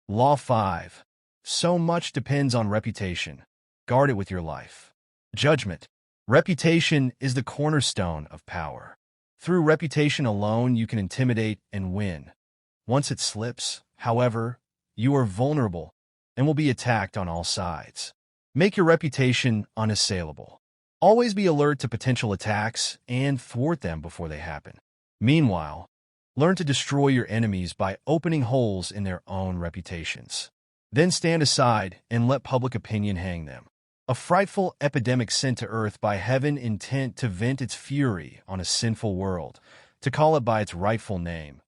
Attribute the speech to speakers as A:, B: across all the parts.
A: Law 5. So much depends on reputation. Guard it with your life. Judgment. Reputation is the cornerstone of power. Through reputation alone, you can intimidate and win. Once it slips, however, you are vulnerable and will be attacked on all sides. Make your reputation unassailable. Always be alert to potential attacks and thwart them before they happen. Meanwhile, learn to destroy your enemies by opening holes in their own reputations. Then stand aside and let public opinion hang them. A frightful epidemic sent to earth by heaven, intent to vent its fury on a sinful world, to call it by its rightful name.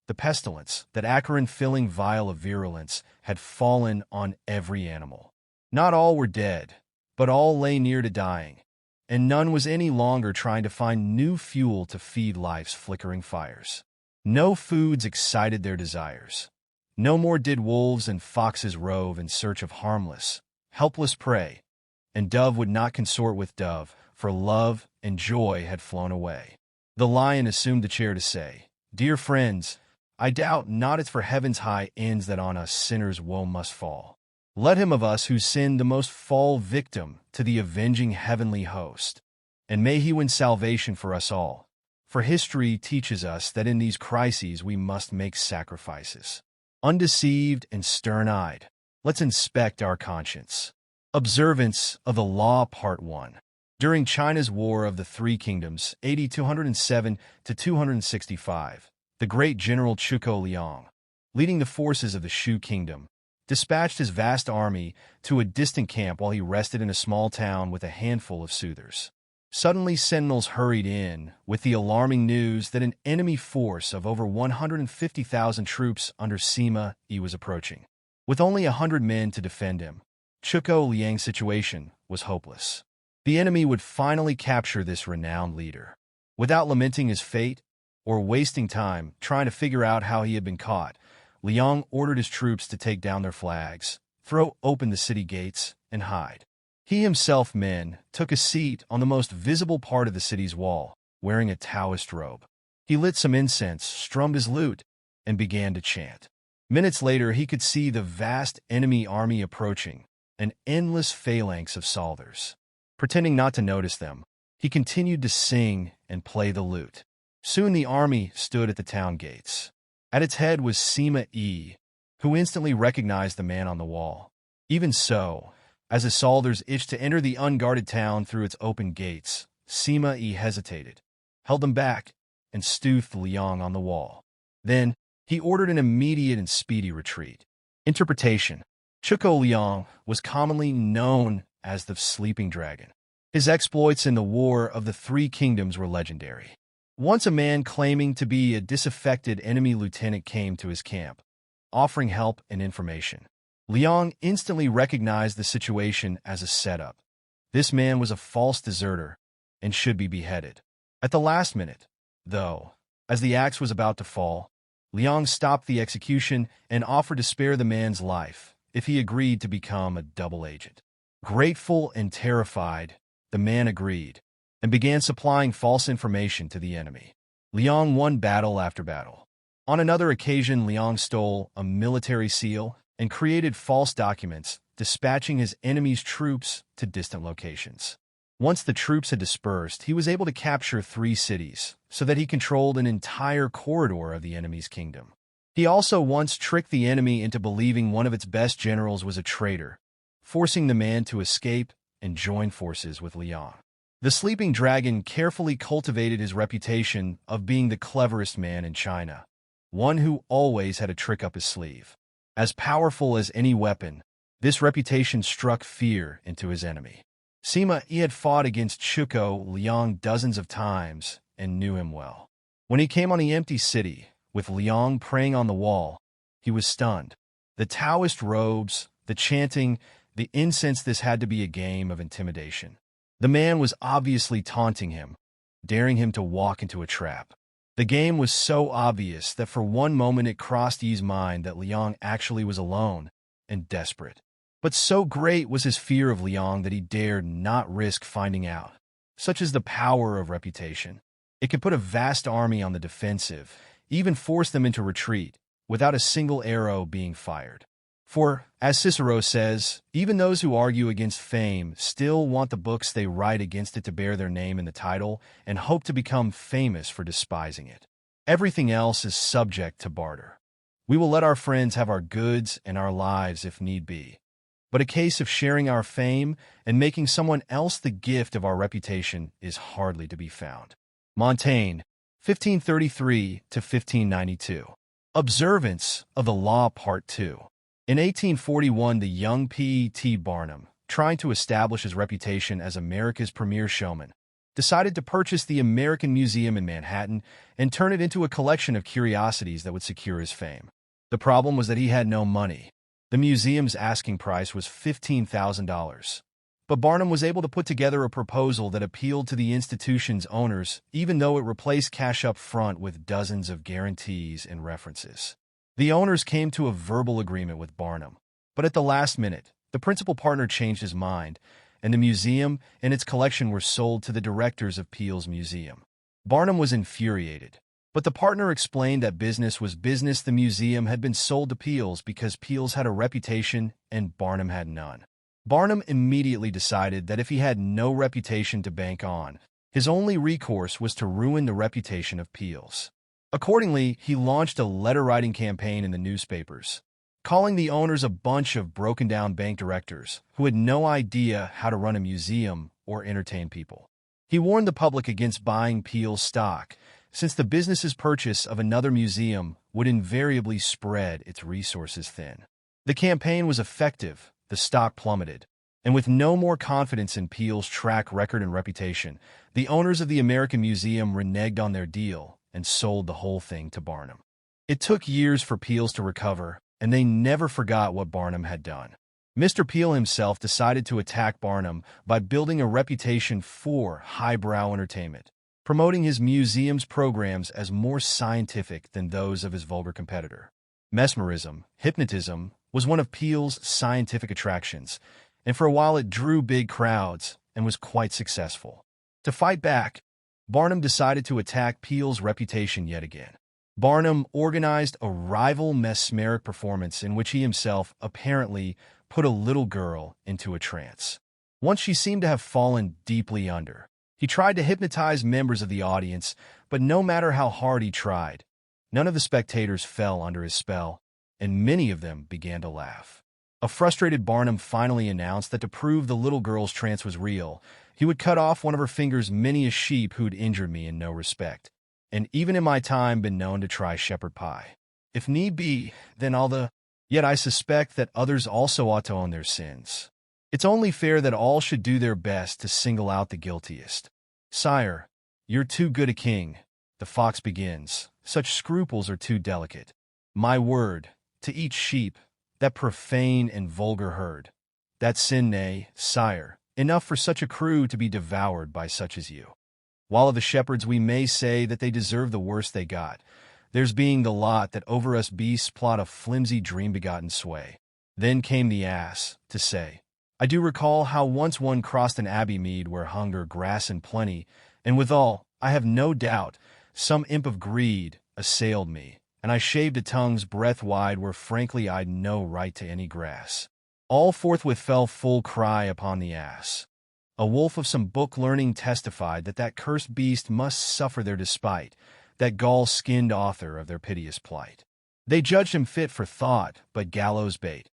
A: The pestilence, that acrid-filling vial of virulence, had fallen on every animal. Not all were dead, but all lay near to dying, and none was any longer trying to find new fuel to feed life's flickering fires. No foods excited their desires. No more did wolves and foxes rove in search of harmless, helpless prey, and dove would not consort with dove, for love and joy had flown away. The lion assumed the chair to say, "Dear friends, I doubt not it's for heaven's high ends that on us sinners woe must fall. Let him of us who sinned the most fall victim to the avenging heavenly host, and may he win salvation for us all. For history teaches us that in these crises we must make sacrifices. Undeceived and stern-eyed, let's inspect our conscience." Observance of the Law Part 1. During China's War of the Three Kingdoms, AD 207 to 265, the great general Zhuge Liang, leading the forces of the Shu Kingdom, dispatched his vast army to a distant camp while he rested in a small town with a handful of soothers. Suddenly, sentinels hurried in with the alarming news that an enemy force of over 150,000 troops under Sima Yi was approaching. With only 100 men to defend him, Zhuge Liang's situation was hopeless. The enemy would finally capture this renowned leader. Without lamenting his fate or wasting time trying to figure out how he had been caught, Liang ordered his troops to take down their flags, throw open the city gates, and hide. He himself, took a seat on the most visible part of the city's wall, wearing a Taoist robe. He lit some incense, strummed his lute, and began to chant. Minutes later, he could see the vast enemy army approaching, an endless phalanx of soldiers. Pretending not to notice them, he continued to sing and play the lute. Soon the army stood at the town gates. At its head was Sima Yi, who instantly recognized the man on the wall. Even so, as the soldiers itched to enter the unguarded town through its open gates, Sima Yi hesitated, held them back, and stooped Liang on the wall. Then, he ordered an immediate and speedy retreat. Interpretation. Zhuge Liang was commonly known as the Sleeping Dragon. His exploits in the War of the Three Kingdoms were legendary. Once a man claiming to be a disaffected enemy lieutenant came to his camp, offering help and information. Liang instantly recognized the situation as a setup. This man was a false deserter and should be beheaded. At the last minute, though, as the axe was about to fall, Liang stopped the execution and offered to spare the man's life if he agreed to become a double agent. Grateful and terrified, the man agreed and began supplying false information to the enemy. Liang won battle after battle. On another occasion, Liang stole a military seal and created false documents, dispatching his enemy's troops to distant locations. Once the troops had dispersed, he was able to capture 3 cities, so that he controlled an entire corridor of the enemy's kingdom. He also once tricked the enemy into believing one of its best generals was a traitor, forcing the man to escape and join forces with Liang. The Sleeping Dragon carefully cultivated his reputation of being the cleverest man in China, one who always had a trick up his sleeve. As powerful as any weapon, this reputation struck fear into his enemy. Sima Yi had fought against Zhuge Liang dozens of times and knew him well. When he came on the empty city, with Liang praying on the wall, he was stunned. The Taoist robes, the chanting, the incense, this had to be a game of intimidation. The man was obviously taunting him, daring him to walk into a trap. The game was so obvious that for one moment it crossed Yi's mind that Liang actually was alone and desperate. But so great was his fear of Liang that he dared not risk finding out. Such is the power of reputation. It can put a vast army on the defensive, even force them into retreat, without a single arrow being fired. For, as Cicero says, even those who argue against fame still want the books they write against it to bear their name in the title and hope to become famous for despising it. Everything else is subject to barter. We will let our friends have our goods and our lives if need be. But a case of sharing our fame and making someone else the gift of our reputation is hardly to be found. Montaigne, 1533 to 1592. Observance of the Law, Part 2. In 1841, the young P.T. Barnum, trying to establish his reputation as America's premier showman, decided to purchase the American Museum in Manhattan and turn it into a collection of curiosities that would secure his fame. The problem was that he had no money. The museum's asking price was $15,000. But Barnum was able to put together a proposal that appealed to the institution's owners, even though it replaced cash up front with dozens of guarantees and references. The owners came to a verbal agreement with Barnum, but at the last minute, the principal partner changed his mind, and the museum and its collection were sold to the directors of Peale's museum. Barnum was infuriated, but the partner explained that business was business. The museum had been sold to Peale's because Peale's had a reputation and Barnum had none. Barnum immediately decided that if he had no reputation to bank on, his only recourse was to ruin the reputation of Peale's. Accordingly, he launched a letter-writing campaign in the newspapers, calling the owners a bunch of broken-down bank directors who had no idea how to run a museum or entertain people. He warned the public against buying Peale's stock, since the business's purchase of another museum would invariably spread its resources thin. The campaign was effective, the stock plummeted, and with no more confidence in Peale's track record and reputation, the owners of the American Museum reneged on their deal and sold the whole thing to Barnum. It took years for Peale's to recover, and they never forgot what Barnum had done. Mr. Peale himself decided to attack Barnum by building a reputation for highbrow entertainment, promoting his museum's programs as more scientific than those of his vulgar competitor. Mesmerism, hypnotism, was one of Peale's scientific attractions, and for a while it drew big crowds and was quite successful. To fight back, Barnum decided to attack Peale's reputation yet again. Barnum organized a rival mesmeric performance in which he himself apparently put a little girl into a trance. Once she seemed to have fallen deeply under, he tried to hypnotize members of the audience, but no matter how hard he tried, none of the spectators fell under his spell, and many of them began to laugh. A frustrated Barnum finally announced that to prove the little girl's trance was real, he would cut off one of her fingers, many a sheep who'd injured me in no respect, and even in my time been known to try shepherd pie. If need be, then yet I suspect that others also ought to own their sins. It's only fair that all should do their best to single out the guiltiest. Sire, you're too good a king, the fox begins. Such scruples are too delicate. My word, to each sheep, that profane and vulgar herd. That sin, nay, sire, enough for such a crew to be devoured by such as you. While of the shepherds we may say that they deserve the worst they got, theirs being the lot that over us beasts plot a flimsy dream-begotten sway. Then came the ass, to say, I do recall how once one crossed an abbey mead where hunger, grass, and plenty, and withal, I have no doubt, some imp of greed assailed me, and I shaved a tongue's breadth wide where frankly I'd no right to any grass. All forthwith fell full cry upon the ass. A wolf of some book learning testified that that cursed beast must suffer their despite, that gall-skinned author of their piteous plight. They judged him fit for thought, but gallows bait.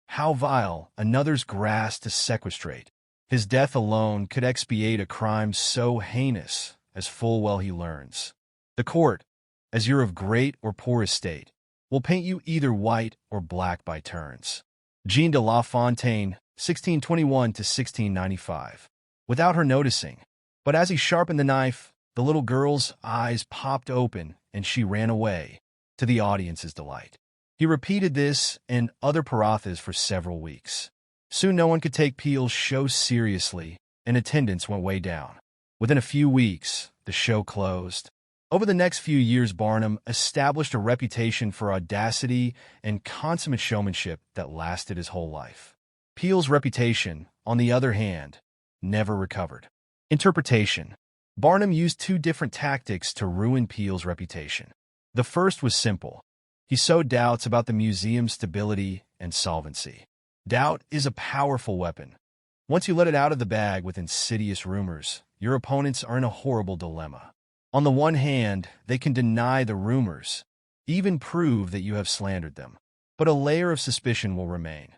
A: How vile, another's grass to sequestrate! His death alone could expiate a crime so heinous, as full well he learns. The court, as you're of great or poor estate, will paint you either white or black by turns. Jean de La Fontaine, 1621 to 1695. Without her noticing, but as he sharpened the knife, the little girl's eyes popped open and she ran away, to the audience's delight. He repeated this and other parathas for several weeks. Soon no one could take Peale's show seriously, and attendance went way down. Within a few weeks, the show closed. Over the next few years, Barnum established a reputation for audacity and consummate showmanship that lasted his whole life. Peale's reputation, on the other hand, never recovered. Interpretation. Barnum used two different tactics to ruin Peale's reputation. The first was simple. He sowed doubts about the museum's stability and solvency. Doubt is a powerful weapon. Once you let it out of the bag with insidious rumors, your opponents are in a horrible dilemma. On the one hand, they can deny the rumors, even prove that you have slandered them. But a layer of suspicion will remain.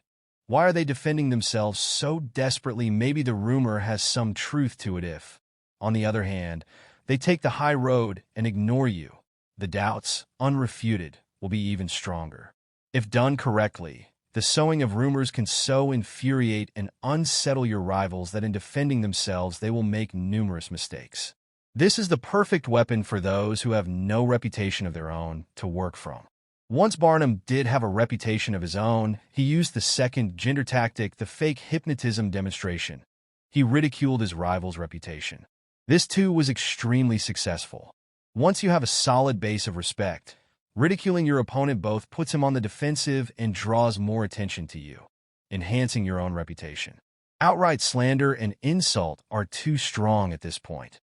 A: Why are they defending themselves so desperately? Maybe the rumor has some truth to it if, on the other hand, they take the high road and ignore you. The doubts, unrefuted, will be even stronger. If done correctly, the sowing of rumors can so infuriate and unsettle your rivals that in defending themselves they will make numerous mistakes. This is the perfect weapon for those who have no reputation of their own to work from. Once Barnum did have a reputation of his own, he used the second gender tactic, the fake hypnotism demonstration. He ridiculed his rival's reputation. This too was extremely successful. Once you have a solid base of respect, ridiculing your opponent both puts him on the defensive and draws more attention to you, enhancing your own reputation. Outright slander and insult are too strong at this point.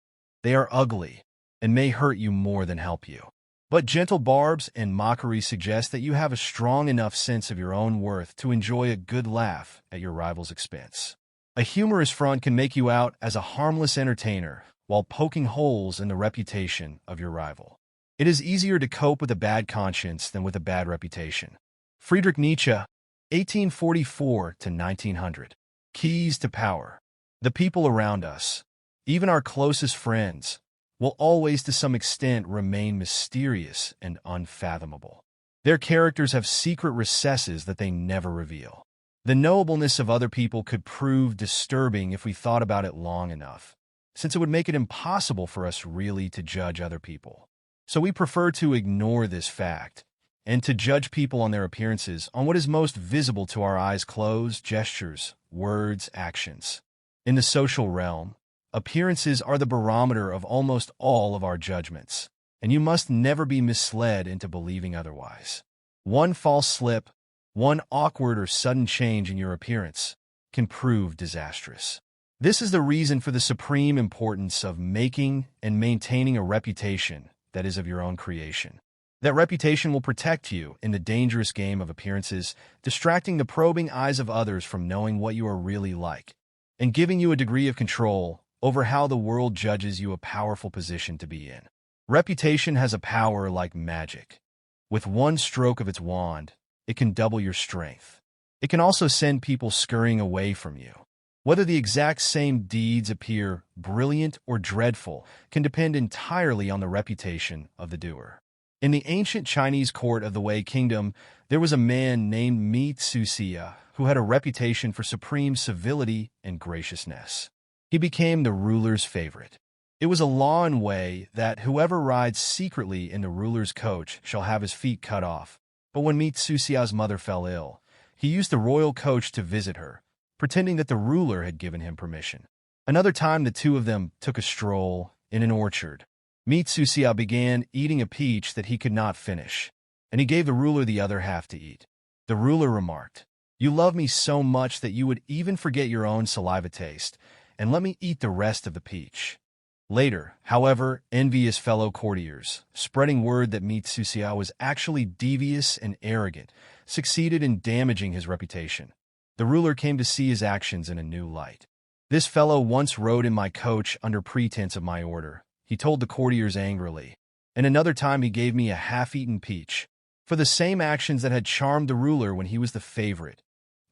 A: They are ugly and may hurt you more than help you. But gentle barbs and mockery suggest that you have a strong enough sense of your own worth to enjoy a good laugh at your rival's expense. A humorous front can make you out as a harmless entertainer while poking holes in the reputation of your rival. It is easier to cope with a bad conscience than with a bad reputation. Friedrich Nietzsche, 1844 to 1900. Keys to power. The people around us, even our closest friends, will always to some extent remain mysterious and unfathomable. Their characters have secret recesses that they never reveal. The knowableness of other people could prove disturbing if we thought about it long enough, since it would make it impossible for us really to judge other people. So we prefer to ignore this fact, and to judge people on their appearances on what is most visible to our eyes: clothes, gestures, words, actions. In the social realm, appearances are the barometer of almost all of our judgments, and you must never be misled into believing otherwise. One false slip, one awkward or sudden change in your appearance can prove disastrous. This is the reason for the supreme importance of making and maintaining a reputation that is of your own creation. That reputation will protect you in the dangerous game of appearances, distracting the probing eyes of others from knowing what you are really like, and giving you a degree of control over how the world judges you, a powerful position to be in. Reputation has a power like magic. With one stroke of its wand, it can double your strength. It can also send people scurrying away from you. Whether the exact same deeds appear brilliant or dreadful can depend entirely on the reputation of the doer. In the ancient Chinese court of the Wei Kingdom, there was a man named Mi Tsusia who had a reputation for supreme civility and graciousness. He became the ruler's favorite. It was a law in Wei that whoever rides secretly in the ruler's coach shall have his feet cut off. But when Mi Tsusia's mother fell ill, he used the royal coach to visit her, pretending that the ruler had given him permission. Another time the two of them took a stroll in an orchard. Mi Tsusia began eating a peach that he could not finish, and he gave the ruler the other half to eat. The ruler remarked, "You love me so much that you would even forget your own saliva taste, and let me eat the rest of the peach." Later, however, envious fellow courtiers, spreading word that Mi Tsusia was actually devious and arrogant, succeeded in damaging his reputation. The ruler came to see his actions in a new light. "This fellow once rode in my coach under pretense of my order," he told the courtiers angrily, "and another time he gave me a half-eaten peach." For the same actions that had charmed the ruler when he was the favorite,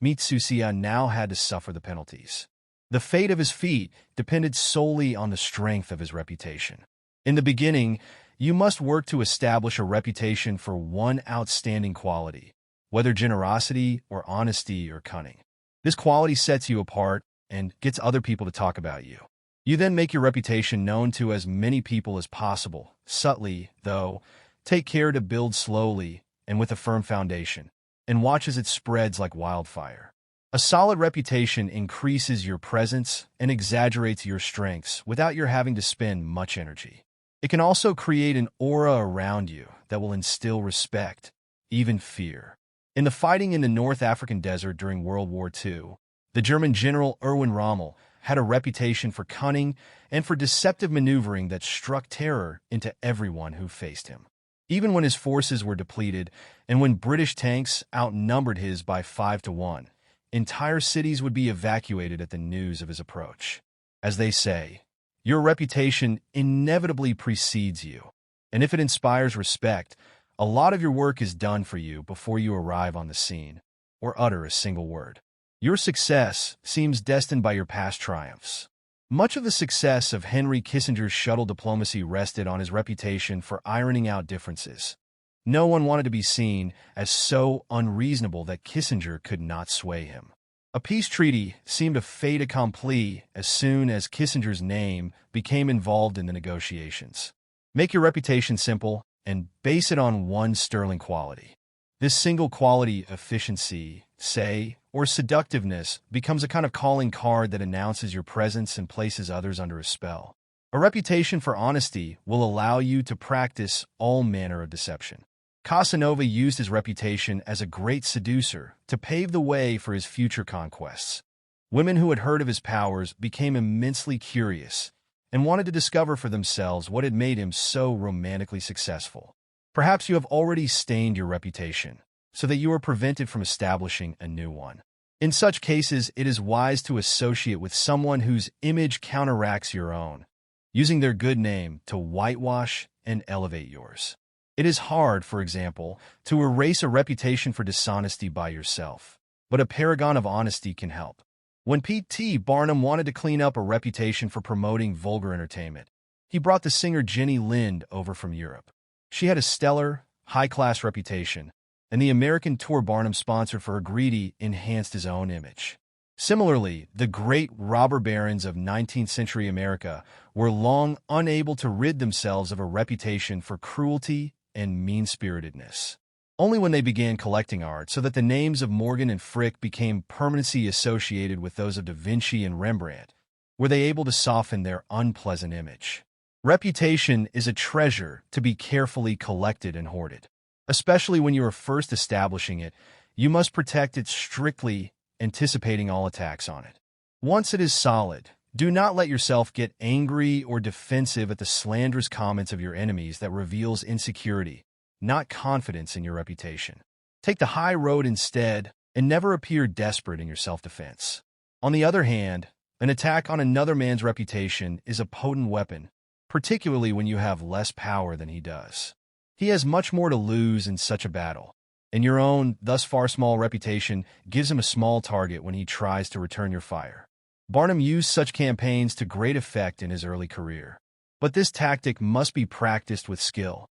A: Mi Tsusia now had to suffer the penalties. The fate of his feet depended solely on the strength of his reputation. In the beginning, you must work to establish a reputation for one outstanding quality, whether generosity or honesty or cunning. This quality sets you apart and gets other people to talk about you. You then make your reputation known to as many people as possible, subtly, though. Take care to build slowly and with a firm foundation, and watch as it spreads like wildfire. A solid reputation increases your presence and exaggerates your strengths without your having to spend much energy. It can also create an aura around you that will instill respect, even fear. In the fighting in the North African desert during World War II, the German general Erwin Rommel had a reputation for cunning and for deceptive maneuvering that struck terror into everyone who faced him. Even when his forces were depleted, and when British tanks outnumbered his by 5-1, entire cities would be evacuated at the news of his approach. As they say, your reputation inevitably precedes you, and if it inspires respect, a lot of your work is done for you before you arrive on the scene or utter a single word. Your success seems destined by your past triumphs. Much of the success of Henry Kissinger's shuttle diplomacy rested on his reputation for ironing out differences. No one wanted to be seen as so unreasonable that Kissinger could not sway him. A peace treaty seemed a fait accompli as soon as Kissinger's name became involved in the negotiations. Make your reputation simple and base it on one sterling quality. This single quality, efficiency, say, or seductiveness, becomes a kind of calling card that announces your presence and places others under a spell. A reputation for honesty will allow you to practice all manner of deception. Casanova used his reputation as a great seducer to pave the way for his future conquests. Women who had heard of his powers became immensely curious and wanted to discover for themselves what had made him so romantically successful. Perhaps you have already stained your reputation, so that you are prevented from establishing a new one. In such cases, it is wise to associate with someone whose image counteracts your own, using their good name to whitewash and elevate yours. It is hard, for example, to erase a reputation for dishonesty by yourself, but a paragon of honesty can help. When P.T. Barnum wanted to clean up a reputation for promoting vulgar entertainment, he brought the singer Jenny Lind over from Europe. She had a stellar, high-class reputation, and the American tour Barnum sponsored for her greedy enhanced his own image. Similarly, the great robber barons of 19th-century America were long unable to rid themselves of a reputation for cruelty and mean-spiritedness. Only when they began collecting art so that the names of Morgan and Frick became permanently associated with those of Da Vinci and Rembrandt were they able to soften their unpleasant image. Reputation is a treasure to be carefully collected and hoarded. Especially when you are first establishing it, you must protect it strictly, anticipating all attacks on it. Once it is solid, do not let yourself get angry or defensive at the slanderous comments of your enemies that reveals insecurity, not confidence in your reputation. Take the high road instead, and never appear desperate in your self-defense. On the other hand, an attack on another man's reputation is a potent weapon, particularly when you have less power than he does. He has much more to lose in such a battle, and your own, thus far small reputation gives him a small target when he tries to return your fire. Barnum used such campaigns to great effect in his early career. But this tactic must be practiced with skill.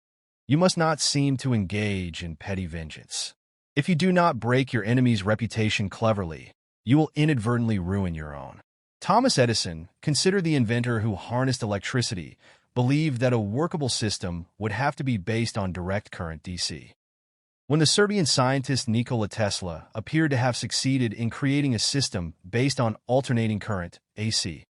A: You must not seem to engage in petty vengeance. If you do not break your enemy's reputation cleverly, you will inadvertently ruin your own. Thomas Edison, considered the inventor who harnessed electricity, believed that a workable system would have to be based on direct current DC. When the Serbian scientist Nikola Tesla appeared to have succeeded in creating a system based on alternating current, AC,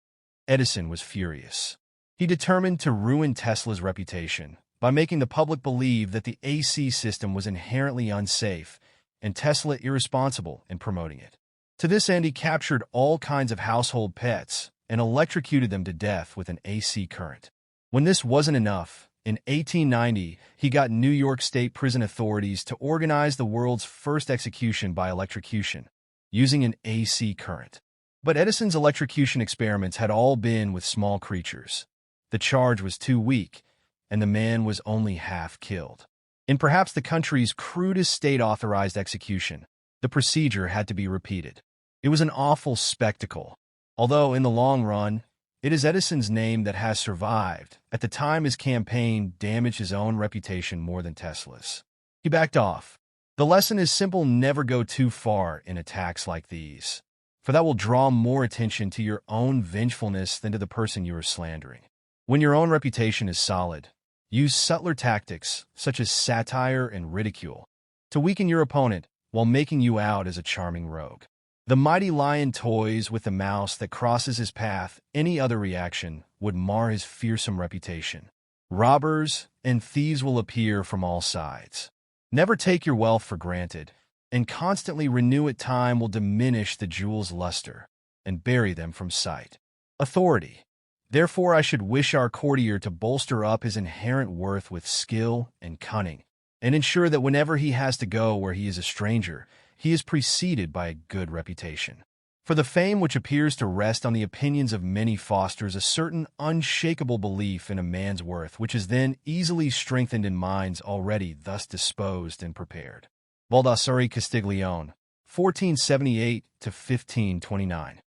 A: Edison was furious. He determined to ruin Tesla's reputation by making the public believe that the AC system was inherently unsafe and Tesla irresponsible in promoting it. To this end, he captured all kinds of household pets and electrocuted them to death with an AC current. When this wasn't enough, in 1890, he got New York State prison authorities to organize the world's first execution by electrocution, using an AC current. But Edison's electrocution experiments had all been with small creatures. The charge was too weak, and the man was only half killed. In perhaps the country's crudest state-authorized execution, the procedure had to be repeated. It was an awful spectacle, although in the long run, it is Edison's name that has survived. At the time, his campaign damaged his own reputation more than Tesla's. He backed off. The lesson is simple: never go too far in attacks like these, for that will draw more attention to your own vengefulness than to the person you are slandering. When your own reputation is solid, use subtler tactics, such as satire and ridicule, to weaken your opponent while making you out as a charming rogue. The mighty lion toys with the mouse that crosses his path. Any other reaction would mar his fearsome reputation. Robbers and thieves will appear from all sides. Never take your wealth for granted, and constantly renew it. Time will diminish the jewel's luster and bury them from sight. Authority. Therefore, I should wish our courtier to bolster up his inherent worth with skill and cunning, and ensure that whenever he has to go where he is a stranger, he is preceded by a good reputation. For the fame which appears to rest on the opinions of many fosters a certain unshakable belief in a man's worth, which is then easily strengthened in minds already thus disposed and prepared. Baldassare Castiglione, 1478 to 1529.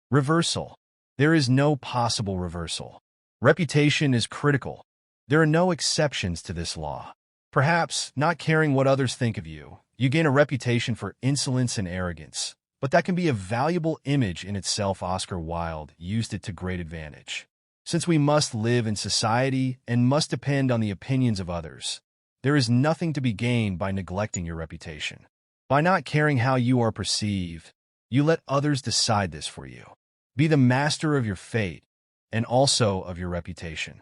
A: Reversal. There is no possible reversal. Reputation is critical. There are no exceptions to this law. Perhaps, not caring what others think of you, you gain a reputation for insolence and arrogance, but that can be a valuable image in itself. Oscar Wilde used it to great advantage. Since we must live in society and must depend on the opinions of others, there is nothing to be gained by neglecting your reputation. By not caring how you are perceived, you let others decide this for you. Be the master of your fate and also of your reputation.